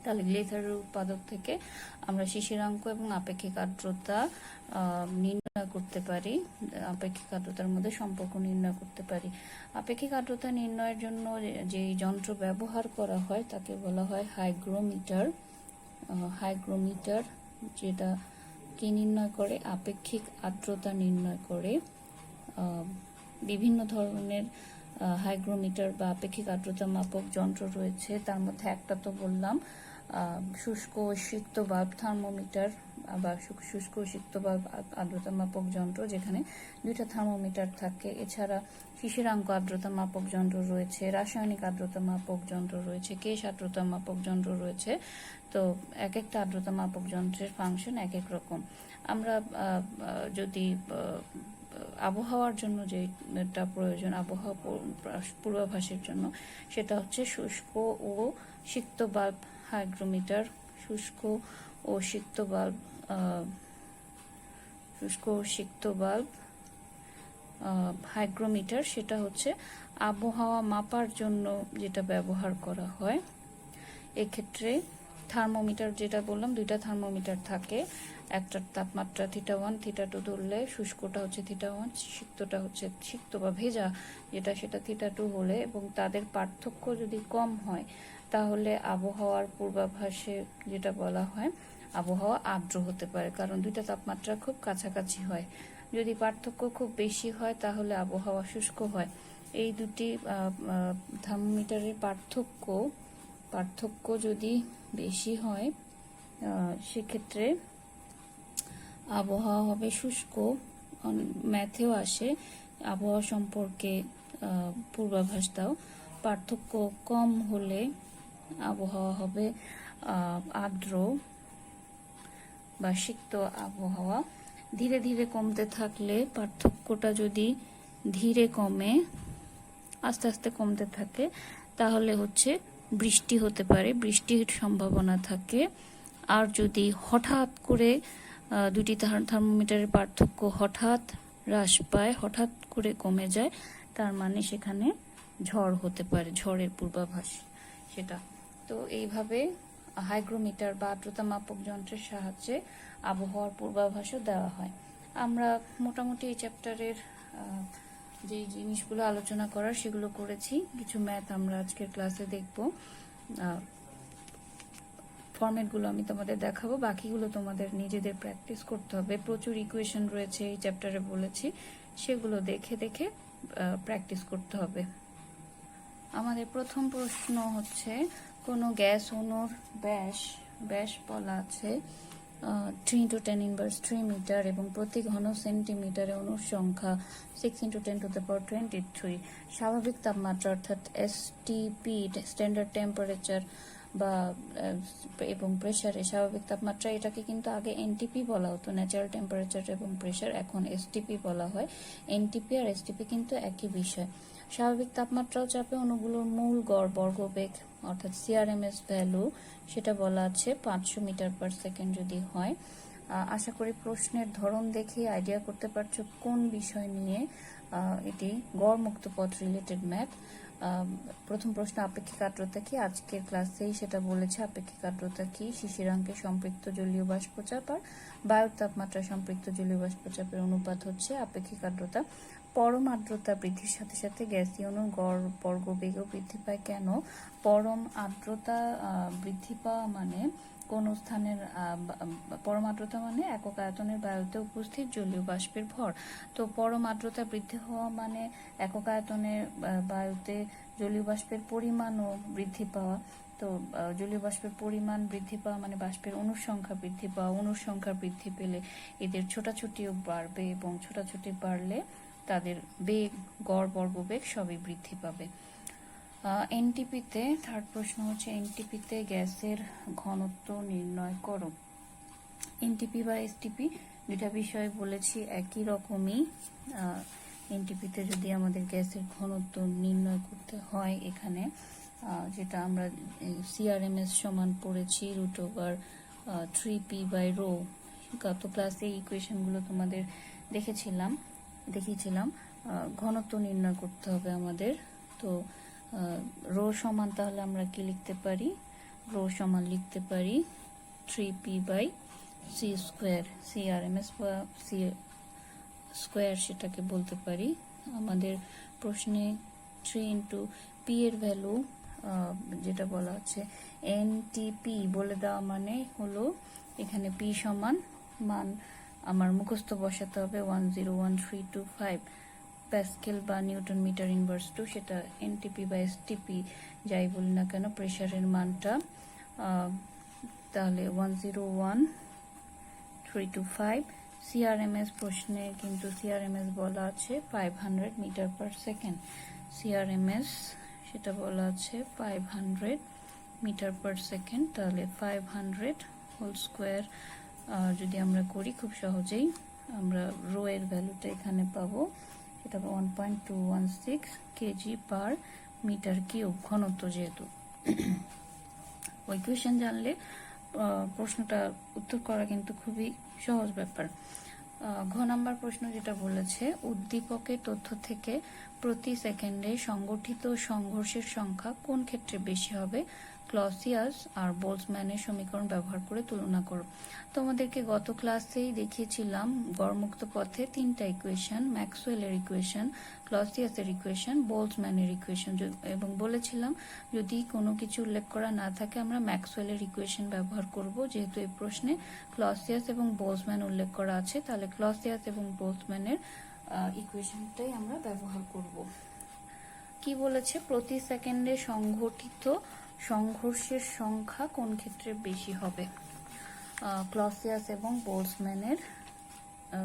তাহলে গ্লেসারের উৎপাদক থেকে আমরা শিশিরাঙ্ক এবং আপেক্ষিক আর্দ্রতা নির্ণয় করতে পারি, আপেক্ষিক আর্দ্রতার মধ্যে সম্পর্ক নির্ণয় করতে পারি। আপেক্ষিক আর্দ্রতা নির্ণয়ের জন্য যে যন্ত্র ব্যবহার করা হয় তাকে বলা হয় হাইগ্রোমিটার। হাইগ্রোমিটার যেটা কি নির্ণয় করে? আপেক্ষিক আর্দ্রতা নির্ণয় করে। বিভিন্ন ধরনের হাইগ্রোমিটার বা আপেক্ষিক আর্দ্রতা মাপক যন্ত্র রয়েছে, তার মধ্যে একটা তো বললাম শুষ্ক ও সিক্ত বাল্ব থার্মোমিটার বা শুষ্ক ও সিক্ত বাল্ব আর্দ্রতা মাপক যন্ত্র, যেখানে দুইটা থার্মোমিটার থাকে। এছাড়া শিশিরাঙ্ক আর্দ্রতা মাপক যন্ত্র রয়েছে, রাসায়নিক আর্দ্রতা মাপক যন্ত্র রয়েছে, কেশ আর্দ্রতা মাপক যন্ত্র রয়েছে। তো এক একটা আর্দ্রতা মাপক যন্ত্রের ফাংশন এক এক রকম। আমরা যদি আবহাওয়ার জন্য যেটা প্রয়োজন, আবহাওয়া পূর্বাভাসের জন্য, সেটা হচ্ছে শুষ্ক ও সিক্ত বাল্ব হাইগ্রোমিটার। শুষ্ক ও সিক্ত বাল্ব হাইগ্রোমিটার সেটা হচ্ছে আবহাওয়া মাপার জন্য যেটা ব্যবহার করা হয়। এক্ষেত্রে থার্মোমিটার যেটা বললাম, দুইটা থার্মোমিটার থাকে, একটার তাপমাত্রা θ1 θ2 ধরলে শুষ্কটা হচ্ছে θ1, সিক্তটা হচ্ছে সিক্ত বা ভেজা যেটা সেটা θ2 হলে, এবং তাদের পার্থক্য যদি কম হয় তাহলে আবহাওয়ার পূর্বাভাসে যেটা বলা হয় আবহাওয়া আর্দ্র হতে পারে, কারণ দুইটা তাপমাত্রা খুব কাছাকাছি হয়। যদি পার্থক্য খুব বেশি হয় তাহলে আবহাওয়া শুষ্ক হয়। এই দুটি থার্মোমিটারের পার্থক্য যদি বেশি হয় সেক্ষেত্রে আবহাওয়া হবে শুষ্ক। ম্যাথেও আসে আবহাওয়া সম্পর্কে পূর্বাভাস দাও। পার্থক্য কম হলে আবহাওয়া হবে আর্দ্র বা সিক্ত আবহাওয়া। ধীরে ধীরে কমতে থাকলে, পার্থক্যটা যদি ধীরে কমে, আস্তে আস্তে কমতে থাকে, তাহলে হচ্ছে বৃষ্টি হতে পারে, বৃষ্টির সম্ভাবনা থাকে। আর যদি হঠাৎ করে দুটি থার্মোমিটারের পার্থক্য হঠাৎ হ্রাস পায়, হঠাৎ করে কমে যায়, তার মানে সেখানে ঝড় হতে পারে, ঝড়ের পূর্বাভাস সেটা। তো এইভাবে হাইগ্রোমিটার বা আর্দ্রতা মাপক যন্ত্রের সাহায্যে আবহাওয়ার পূর্বাভাসও দেওয়া হয়। আমরা মোটামুটি এই চ্যাপ্টারের যে জিনিসগুলো আলোচনা করার সেগুলো করেছি। কিছু ম্যাথ আমরা আজকের ক্লাসে দেখব। ফরম্যাটগুলো আমি তোমাদের দেখাবো, বাকিগুলো তোমাদের নিজেদের প্র্যাকটিস করতে হবে। প্রচুর ইকুয়েশন রয়েছে এই চ্যাপ্টারে বলেছি, সেগুলো দেখে দেখে প্র্যাকটিস করতে হবে। আমাদের প্রথম প্রশ্ন হচ্ছে, কোনো গ্যাস অণুর ব্যাস বলা আছে 3 × 10⁻³ মিটার এবং প্রতি ঘন সেন্টিমিটারে অণুর সংখ্যা 6 × 10⁻23। স্বাভাবিক তাপমাত্রা অর্থাৎ এসটিপি, স্ট্যান্ডার্ড টেম্পারেচার বা এবং প্রেসারে স্বাভাবিক তাপমাত্রা, এটাকে কিন্তু আগে এনটিপি বলা হতো, ন্যাচারাল টেম্পারেচার এবং প্রেসার, এখন এসটিপি বলা হয়। এনটিপি আর এসটিপি কিন্তু একই বিষয়। স্বাভাবিক তাপমাত্রা ও চাপে অণুগুলোর মূল গড় বর্গবেগ অর্থাৎ সিআরএমএস ভ্যালু, সেটা বলা আছে 500 মিটার/সেকেন্ড যদি হয়। আশা করি প্রশ্নের ধরন দেখে আইডিয়া করতে পারছো কোন বিষয় নিয়ে এটি। গড় মুক্ত পথ রিলেটেড ম্যাথ। প্রথম প্রশ্ন, আপেক্ষিক আর্দ্রতা কি? আজকের ক্লাসেই সেটা বলেছে। আপেক্ষিক আর্দ্রতা কি? শিশিরাঙ্কে সম্পৃক্ত জলীয় বাষ্পচাপ আর বায়ুর তাপমাত্রা সম্পৃক্ত জলীয় বাষ্পচাপের অনুপাত হচ্ছে আপেক্ষিক আর্দ্রতা। পরম আর্দ্রতা বৃদ্ধির সাথে সাথে গ্যাসীয় অণুর গড় বর্গবেগও বৃদ্ধি পায়। কেন? পরম আর্দ্রতা বৃদ্ধি পাওয়া মানে কোন স্থানের পরম আর্দ্রতা মানে একক আয়তনের বায়ুতে উপস্থিত জলীয় বাষ্পের ভর। তো পরম আর্দ্রতা বৃদ্ধি হওয়া মানে একক আয়তনের বায়ুতে জলীয় বাষ্পের পরিমাণও বৃদ্ধি পাওয়া। তো জলীয় বাষ্পের পরিমাণ বৃদ্ধি পাওয়া মানে বাষ্পের অণুর সংখ্যা বৃদ্ধি পাওয়া। অণুর সংখ্যা বৃদ্ধি পেলে এদের ছোটাছুটিও বাড়বে এবং ছোটাছুটি বাড়লে তাদের বেগ, গড় বর্গবেগ সবই বৃদ্ধি পাবে। এনটিপিতে থার্ড প্রশ্ন হচ্ছে, এনটিপিতে গ্যাসের ঘনত্ব নির্ণয় করো। এনটিপি বা এসটিপি দুটা বিষয় বলেছি একই রকমই। এনটিপিতে যদি আমাদের গ্যাসের ঘনত্ব নির্ণয় করতে হয়, এখানে যেটা আমরা সিআরএমএস সমান পড়েছি √3p/ρ। গত ক্লাসে ইকুয়েশনগুলো তোমাদের দেখিয়েছিলাম। ঘনত্ব নির্ণয় করতে হবে আমাদের। তো রো সমান, তাহলে আমরা কি লিখতে পারি? রো সমান লিখতে পারি 3p/c²। সিআরএমএস বা সি স্কোয়ার সেটাকে বলতে পারি। আমাদের প্রশ্নে 3 × p এর ভ্যালু যেটা বলা আছে এনটিপি বলে দেওয়া মানে হলো এখানে p সমান মান আমার মুখস্থ বসাতে হবে 101.325 প্যাসকেল বা নিউটন মিটার ইনভার্স টু, সেটা এনটিপি বা এসটিপি যাই বলি না কেন, প্রেসারের মানটা। তাহলে 101.325। সিআরএমএস প্রশ্নে কিন্তু সিআরএমএস বলা আছে 500 মিটার/সেকেন্ড। সিআরএমএস সেটা বলা আছে 500 মিটার/সেকেন্ড। তাহলে 500 হোল স্কোয়ার যদি আমরা করি, খুব সহজেই আমরা রো এর ভ্যালুটা এখানে পাবো, সেটা 1.216 kg/m³। ঘনত্ব যেহেতু ইকুয়েশন জানলে প্রশ্নটা উত্তর করা কিন্তু খুবই সহজ ব্যাপার। ঘ নাম্বার প্রশ্ন যেটা বলেছে, উদ্দীপকের তথ্য থেকে প্রতি সেকেন্ডে সংগঠিত সংঘর্ষের সংখ্যা কোন ক্ষেত্রে বেশি হবে? ক্লসিয়াস আর বোলজম্যানের সমীকরণ ব্যবহার করে তুলনা করো। তোমাদেরকে গত ক্লাসেই দেখিয়েছিলাম গড়মুক্ত পথে 3টা ইকুয়েশন, ম্যাক্সওয়েলের ইকুয়েশন, ক্লসিয়াসের ইকুয়েশন, বোলজম্যানের ইকুয়েশন, এবং বলেছিলাম যদি কোনো কিছু উল্লেখ করা না থাকে আমরা ম্যাক্সওয়েলের ইকুয়েশন ব্যবহার করব। যেহেতু এই প্রশ্নে ক্লসিয়াস এবং বোলজম্যান উল্লেখ করা আছে, তাহলে ক্লসিয়াস এবং বোলজম্যানের ইকুয়েশনটাই আমরা ব্যবহার করব। কি বলেছে, প্রতি সেকেন্ডে সংঘটিত সংঘর্ষের সংখ্যা কোন ক্ষেত্রে বেশি হবে? ক্লসিয়াস এবং বোলসম্যানের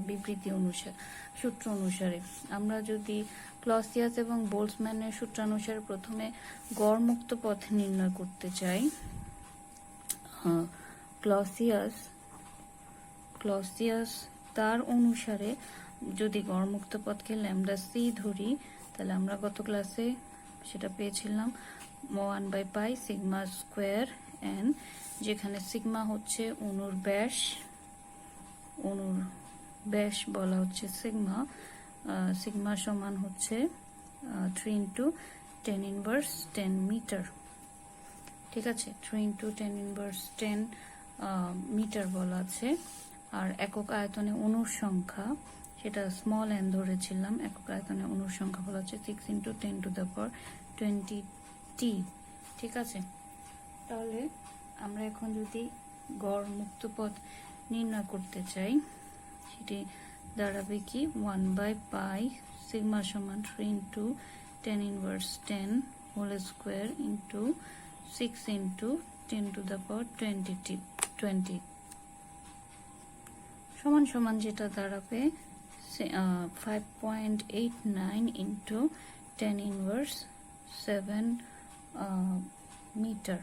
বিবৃতি অনুসারে, সূত্র অনুসারে আমরা যদি ক্লসিয়াস এবং বোলসম্যানের সূত্রানুসারে প্রথমে গড় মুক্ত পথ নির্ণয় করতে চাই। ক্লসিয়াস তার অনুসারে যদি গড় মুক্ত পথকে ল্যামডা সি ধরি, তাহলে আমরা গত ক্লাসে সেটা পেয়েছিলাম 1/π সিগমা স্কোয়ার এন, যেখানে সিগমা হচ্ছে অণুর ব্যাস বলা হচ্ছে সিগমা। সিগমা সমান হচ্ছে 3 × 10⁻10 মিটার। ঠিক আছে, 3 × 10⁻10 মিটার বলা আছে। আর একক আয়তনে অণুর সংখ্যা, সেটা স্মল এন ধরেছিলাম, একক আয়তনে অণুর সংখ্যা বলা হচ্ছে 6 × 10⁻20 টি। ঠিক আছে, তাহলে আমরা এখন যদি গড় মুক্ত পথ নির্ণয় করতে চাই, সেটি দাঁড়াবে কি 1/π সিগমা সমান 3 × 10⁻10 হোল স্কোয়ার ইন্টু 6 × 10⁻20 সমান সমান যেটা দাঁড়াবে 5.89 × 10⁻7 মিটার।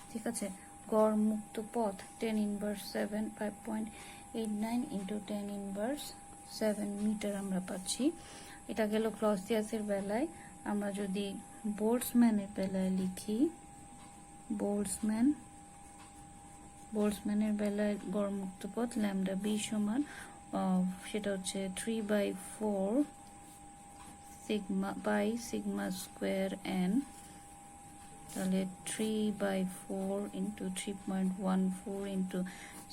ঠিক আছে, গড় মুক্ত পথ 10⁻7 5.89 × 10⁻7 মিটার আমরা পাচ্ছি। এটা গেল ক্লসিয়াসের বেলায়। আমরা যদি বোলসম্যানের বেলায় লিখি, বোলসম্যানের বেলায় গড় মুক্ত পথ ল্যামডা বি সমান সেটা হচ্ছে 3/4 সিগমা স্কোয়ার এন। তাহলে 3/4 × 3.14 ×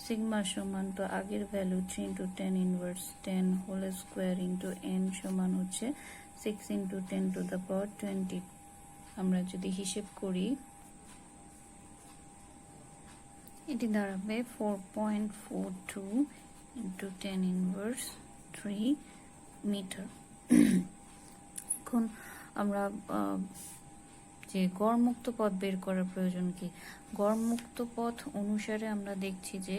সিগমা সমান তো আগের value 3 × 10⁻10 whole square into N সমান হচ্ছে 6 × 10⁻20। আমরা যদি হিসেব করি, এটি দাঁড়াবে 4.42 × 10⁻3 মিটার। এখন আমরা যে গড় মুক্ত পথ বের করার প্রয়োজন কি, গড় মুক্ত পথ অনুসারে আমরা দেখছি যে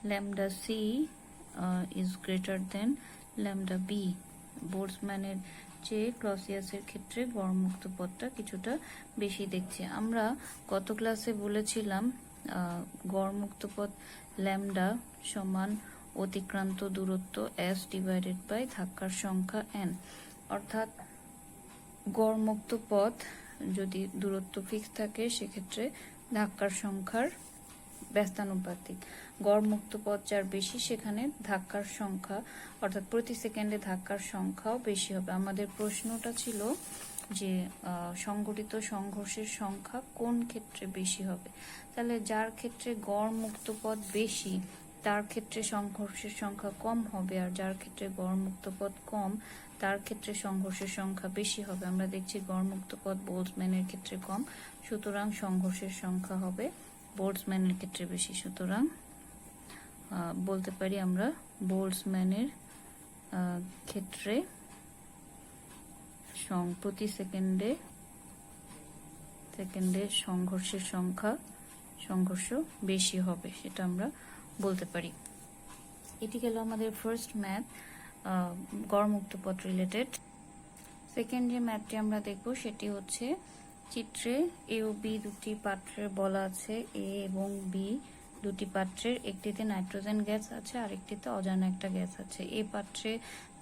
lambda C is greater than lambda B. বোলসম্যানের চেয়ে ক্লসিয়াসের ক্ষেত্রে গড় মুক্ত পথটা কিছুটা বেশি দেখছি। আমরা গত ক্লাসে বলেছিলাম গড় মুক্ত পথ ল্যামডা সমান অতিক্রান্ত দূরত্ব s ডিভাইডেড বাই ধাক্কার সংখ্যা n। অর্থাৎ গড় মুক্ত পথ যদি দূরত্ব ফিক্স থাকে, সেক্ষেত্রে ধাক্কার সংখ্যার ব্যস্তানুপাতিক। গড় মুক্ত পথ যার বেশি, সেখানে ধাক্কার সংখ্যা অর্থাৎ প্রতি সেকেন্ডে ধাক্কার সংখ্যাও বেশি হবে। আমাদের প্রশ্নটা ছিল যে সংঘটিত সংঘর্ষের সংখ্যা কোন ক্ষেত্রে বেশি হবে। তাহলে যার ক্ষেত্রে গড় মুক্ত পথ বেশি, তার ক্ষেত্রে সংঘর্ষের সংখ্যা কম হবে, আর যার ক্ষেত্রে গড় মুক্ত পথ কম, তার ক্ষেত্রে সংঘর্ষের সংখ্যা বেশি হবে। আমরা দেখছি গড় মুক্ত পথ বোলসম্যানের ক্ষেত্রে কম, সুতরাং সংঘর্ষের সংখ্যা হবে বোলসম্যানের ক্ষেত্রে বেশি। সুতরাং বলতে পারি আমরা বোলসম্যানের ক্ষেত্রে প্রতি সেকেন্ডে সংঘর্ষের সংঘর্ষ বেশি হবে, সেটা আমরা বলতে পারি। এটি গেল আমাদের ফার্স্ট ম্যাথ, গড় মুক্ত পথ রিলেটেড। সেকেন্ড যে ম্যাথটি আমরা দেখব, সেটি হচ্ছে চিত্রে এ ও বি দুটি পাত্রের বলা আছে। এ এবং বি দুটি পাত্রের একটিতে নাইট্রোজেন গ্যাস আছে, আরেকটিতে অজানা একটা গ্যাস আছে। এ পাত্রে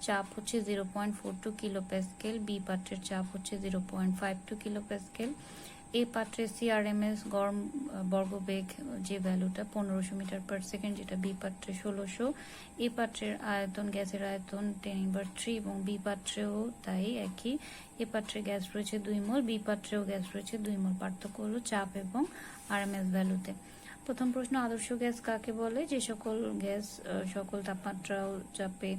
চাপ হচ্ছে 0.42 কিলোপ্যাসকেল, বি পাত্রের চাপ হচ্ছে 0.52 কিলোপ্যাসকেল। এ পাত্রে সিআরএমএস গড় বর্গবেগ যে ভ্যালুটা 1500 মিটার পার সেকেন্ড, যেটা বি পাত্রে 1600। এ পাত্রের আয়তন, গ্যাসের আয়তন 10⁻³ এবং বি পাত্রেও তাই একই। এ পাত্রে গ্যাস রয়েছে 2 মোল, বি পাত্রেও গ্যাস রয়েছে 2 মোল। পার্থক্য হলো চাপ এবং আরএমএস ভ্যালুতে। প্রথম প্রশ্ন, আদর্শ গ্যাস কাকে বলে? যে সকল গ্যাস সকল তাপমাত্রা ও চাপে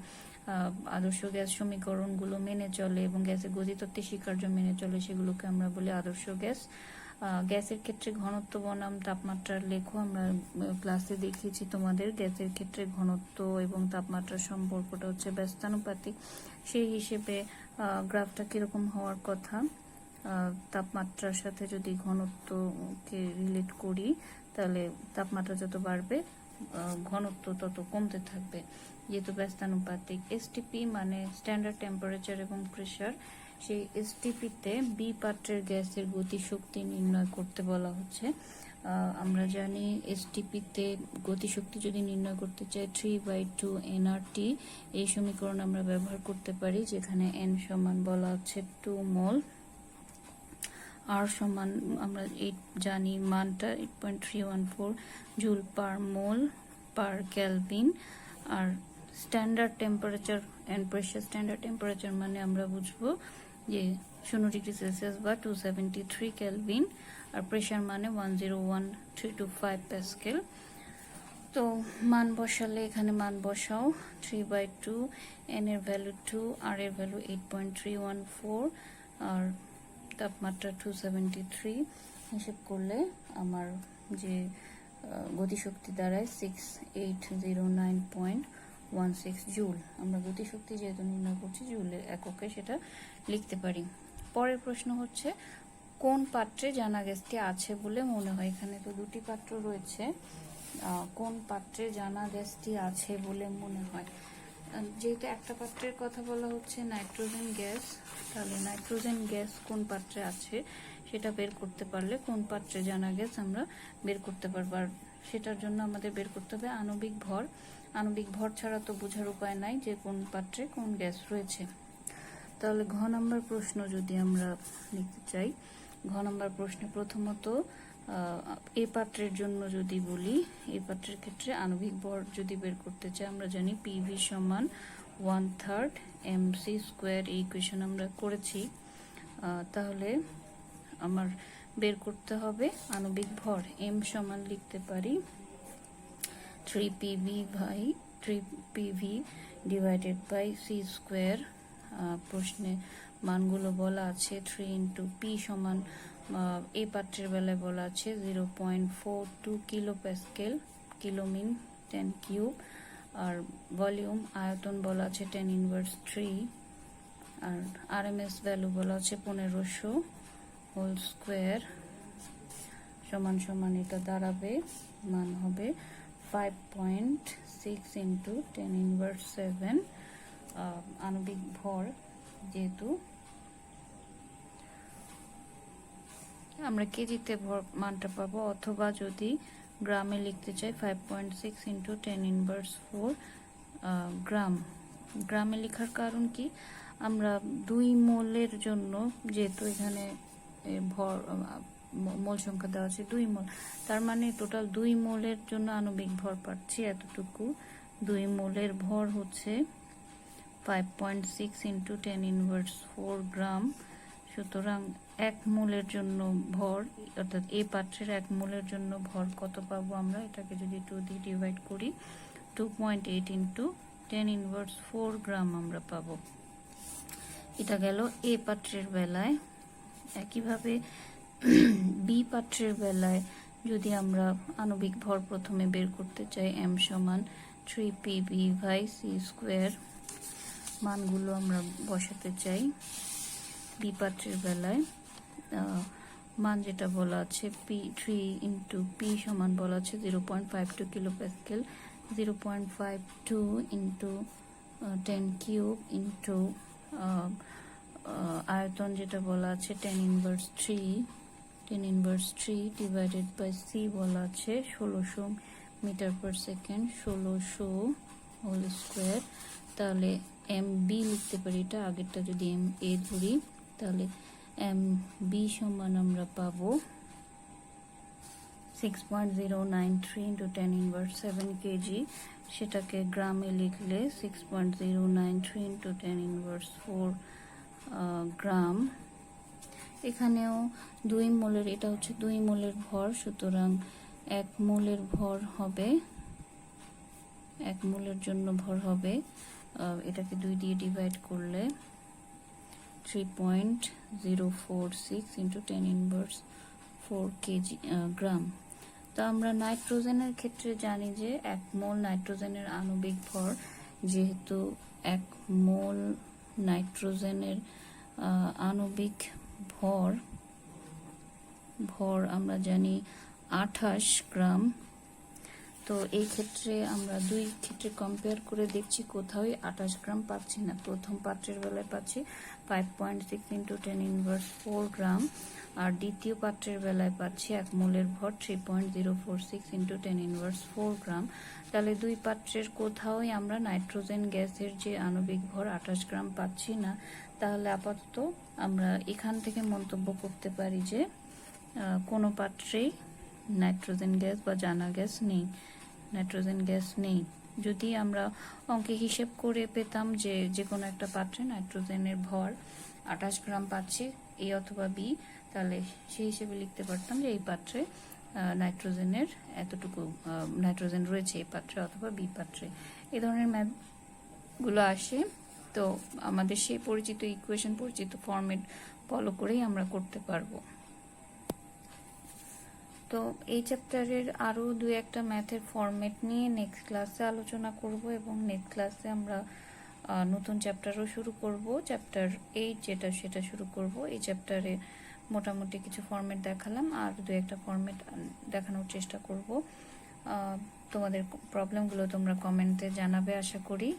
আদর্শ গ্যাস সমীকরণগুলো মেনে চলে এবং গ্যাসের গতিতত্ত্বের স্বীকার্য মেনে চলে, সেগুলোকে আমরা বলি আদর্শ গ্যাস। গ্যাসের ক্ষেত্রে ঘনত্ব বনাম তাপমাত্রার লেখো। আমরা ক্লাসে দেখিয়েছি তোমাদের, গ্যাসের ক্ষেত্রে ঘনত্ব এবং তাপমাত্রার সম্পর্কটা হচ্ছে ব্যস্তানুপাতিক। সেই হিসেবে গ্রাফটা কিরকম হওয়ার কথা, তাপমাত্রার সাথে যদি ঘনত্বকে রিলেট করি তাহলে তাপমাত্রা যত বাড়বে ঘনত্ব তত কমতে থাকবে, যেহেতু ব্যস্তানুপাতিক। এসটিপি মানে স্ট্যান্ডার্ড টেম্পারেচার এবং প্রেসার। সেই এসটিপিতে বি পাত্রের গ্যাসের গতিশক্তি নির্ণয় করতে বলা হচ্ছে। আমরা জানি এসটিপিতে গতিশক্তি যদি নির্ণয় করতে চাই 3/2 nRT, এই সমীকরণ আমরা ব্যবহার করতে পারি, যেখানে n সমান বলা হচ্ছে 2 মোল, আর সমান আমরা জানি মানটা 8.314 joule per mole per kelvin. আর standard temperature and pressure, standard temperature মানে আমরা বুঝবো যে 0 ডিগ্রি সেলসিয়াস বা 273 কেলভিন, আর প্রেসার মানে 101325 প্যাসকেল। তো মান বসালে এখানে মান বসাও, 3/2, n এর ভ্যালু 2, আর এর ভ্যালু 8.314, আর তাপমাত্রা 273। হিসেব করলে আমার যে গতিশক্তি দাঁড়ায় 6809.16 জুল। আমরা গতিশক্তি যেহেতু নির্ণয় করছি জুলের এককে, সেটা লিখতে পারি। পরের প্রশ্ন হচ্ছে, কোন পাত্রে জানা গ্যাসটি আছে বলে মনে হয়? এখানে তো দুটি পাত্র রয়েছে, কোন পাত্রে জানা গ্যাসটি আছে বলে মনে হয়? যেহেতু একটা পাত্রের কথা বলা হচ্ছে নাইট্রোজেন গ্যাস, তাহলে নাইট্রোজেন গ্যাস কোন পাত্রে আছে সেটা বের করতে পারলে কোন পাত্রে জানা গ্যাস আমরা বের করতে পারবো। আর সেটার জন্য আমাদের বের করতে হবে আণবিক ভর। আণবিক ভর ছাড়া তো বোঝার উপায় নাই যে কোন পাত্রে কোন গ্যাস রয়েছে। তাহলে ঘ নাম্বার প্রশ্ন যদি আমরা লিখতে চাই, ঘ নাম্বার প্রশ্নে প্রথমত এ পাত্রের জন্য যদি বলি, এই পাত্রের ক্ষেত্রে আণবিক ভর যদি বের করতে চাই, আমরা জানি পিভি সমান 1/3 mc²। এই ইকুয়েশন আমরা করেছি। তাহলে আমার বের করতে হবে আণবিক ভর। এম সমান লিখতে পারি 3pv ডিভাইডেড বাই c²। প্রশ্নে মানগুলো বলা আছে 3 ইন্টু পি সমান, এই পাত্রের বেলায় বলা আছে 0.42 কিলো প্যাসকেল, কিলো মিন 10 কিউব। আর ভলিউম আয়তন বলা আছে 10⁻³ আর আরএমএস ভ্যালু বলা আছে 1500 হোল স্কোয়ার সমান সমান এটা দাঁড়াবে, মান হবে 5.6 ইন্টু 10⁻⁷। আণবিক ভর যেহেতু আমরা কেজিতে ভর মানটা পাবো, অথবা যদি গ্রামে লিখতে চাই 5.6 ইন্টু 10⁻⁴ গ্রাম। গ্রামে লেখার কারণ কি, আমরা 2 মোলের জন্য, যেহেতু এখানে ভর মোল সংখ্যা দেওয়া আছে 2 মোল, তার মানে টোটাল 2 মোলের জন্য আণবিক ভর পাচ্ছি এতটুকু। 2 মোলের ভর হচ্ছে 5.6 ইন্টু 10⁻⁴ গ্রাম। সুতরাং 1 মোলের জন্য ভর, অর্থাৎ এই পাত্রের 1 মোলের জন্য ভর কত পাবো আমরা, এটাকে যদি 2 দিয়ে ডিভাইড করি 2.8 ইন্টু 10⁻⁴ গ্রাম আমরা পাবো। এটা গেল এ পাত্রের বেলায়। একইভাবে বি পাত্রের বেলায় যদি আমরা আণবিক ভর প্রথমে বের করতে চাই, এম সমান 3pv/c²। মানগুলো আমরা বসাতে চাই। বি পাত্রের বেলায় মান যেটা বলা আছে P3 ইন্টু পি সমান বলা আছে 0.52 kilo Pascal, 0.52 into 10 cube into আয়তন যেটা বলা আছে 10⁻³ ডিভাইডেড বাই সি বলা আছে 1600 metre per second, 1600 whole square. তাহলে এম বি লিখতে পারি, এটা আগেরটা যদি এম এ ধরি তাহলে এম বি সমান আমরা পাবো 6.093 ইন্টু 10⁻⁷ কেজি। সেটাকে গ্রামে লিখলে 6.093 ইন্টু 10⁻⁴ গ্রাম। এখানেও 2 মোলের, এটা হচ্ছে 2 মোলের ভর, সুতরাং 1 মোলের ভর হবে, 1 মোলের জন্য ভর হবে, এটাকে 2 দিয়ে ডিভাইড করলে 3.046 ইন্টু 10⁻⁴ কেজি গ্রাম। তো আমরা নাইট্রোজেনের ক্ষেত্রে জানি যে 1 মোল নাইট্রোজেনের আণবিক ভর, যেহেতু 1 মোল নাইট্রোজেনের আণবিক ভর ভর আমরা জানি 28 গ্রাম। তো এই ক্ষেত্রে আমরা দুই ক্ষেত্রে কম্পেয়ার করে দেখছি, কোথাওই 28 গ্রাম পাচ্ছি না। প্রথম পাত্রের বেলায় পাচ্ছি 5.6 × 10⁻⁴ গ্রাম, আর দ্বিতীয় পাত্রের বেলায় পাচ্ছি 1 মোলের ভর 3.046 × 10⁻⁴ গ্রাম। তাহলে দুই পাত্রের কোথাওই আমরা নাইট্রোজেন গ্যাসের যে আণবিক ভর 28 গ্রাম পাচ্ছি না। তাহলে আপাতত আমরা এখান থেকে মন্তব্য করতে পারি যে কোনো পাত্রেই নাইট্রোজেন গ্যাস বা জানা গ্যাস নেই, নাইট্রোজেন গ্যাস নেই। যদি আমরা অঙ্কে হিসেব করে পেতাম যে যে কোনো একটা পাত্রে নাইট্রোজেনের ভর 28 গ্রাম পাচ্ছি, এ অথবা বি, তাহলে সেই হিসেবে লিখতে পারতাম যে এই পাত্রে নাইট্রোজেনের এতটুকু নাইট্রোজেন রয়েছে এই পাত্রে অথবা বি পাত্রে। এই ধরনের ম্যাথগুলো আসে। তো আমাদের সেই পরিচিত ইকুয়েশন, পরিচিত ফরম্যাট ফলো করেই আমরা করতে পারবো। তো এই চ্যাপ্টারের আরও দু একটা ম্যাথের ফরম্যাট নিয়ে নেক্সট ক্লাসে আলোচনা করব, এবং নেক্সট ক্লাসে আমরা নতুন চ্যাপ্টারও শুরু করব, চ্যাপ্টার 8 যেটা সেটা শুরু করব। এই চ্যাপ্টারে মোটামুটি কিছু ফরম্যাট দেখালাম, আর দু একটা ফরম্যাট দেখানোর চেষ্টা করব। তোমাদের প্রবলেমগুলো তোমরা কমেন্টে জানাবে আশা করি।